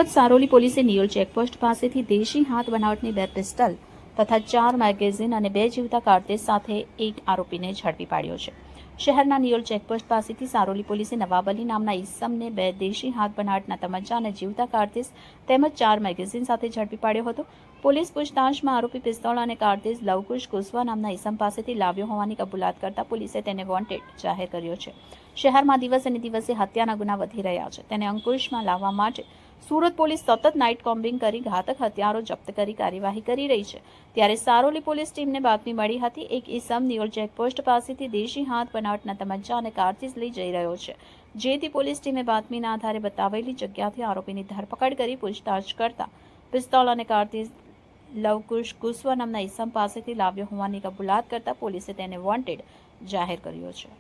સુરત સારોલી પોલીસે નિયોલ ચેકપોસ્ટ પાસેથી દેશી હાથ બનાવટની 2 પિસ્તલ તથા 4 મેગેઝીન અને 2 જીવતા કાર્તુજ સાથે એક આરોપીને ઝડપી પાડ્યો છે। શહેરના નિયોલ ચેકપોસ્ટ પાસેથી સારોલી પોલીસે નવાબ અલી નામના ઈસમને 2 દેશી હાથ બનાવટના તમંચા અને જીવતા કાર્તુજ તેમજ 4 મેગેઝીન સાથે ઝડપી પાડ્યો હતો। પોલીસ પૂછતાછમાં આરોપી પિસ્તોલ અને કાર્તુજ લવકુશ કુશવા નામના ઈસમ પાસેથી લાવ્યો હોવાની કબૂલાત કરતા પોલીસે તેને વોન્ટેડ જાહેર કર્યો છે। શહેરમાં દિવસે દિવસે હત્યાના ગુના વધી રહ્યા છે, તેને અંકુશમાં લાવવા માટે સુરત પોલીસ સતત નાઇટ કોમ્બિંગ કરી ઘાતક હથિયારો જપ્ત કરી કાર્યવાહી કરી રહી છે। ત્યારે સારોલી પોલીસ ટીમને બાતમી મળી હતી, એક ઈસમ નિયોલ ચેકપોસ્ટ પાસેથી દેશી હાથ બનાવટના તમંચા અને કાર્તુજ લઈ જઈ રહ્યો છે, જેથી પોલીસ ટીમે બાતમીના આધારે બતાવેલી જગ્યાથી આરોપીની ધરપકડ કરી પૂછતાછ કરતા પિસ્તોલ અને કાર્તુજ લવકુશ કુશવા નામના ઈસમ પાસેથી લાવ્યો હોવાની કબૂલાત કરતા પોલીસે તેને વોન્ટેડ જાહેર કર્યો છે।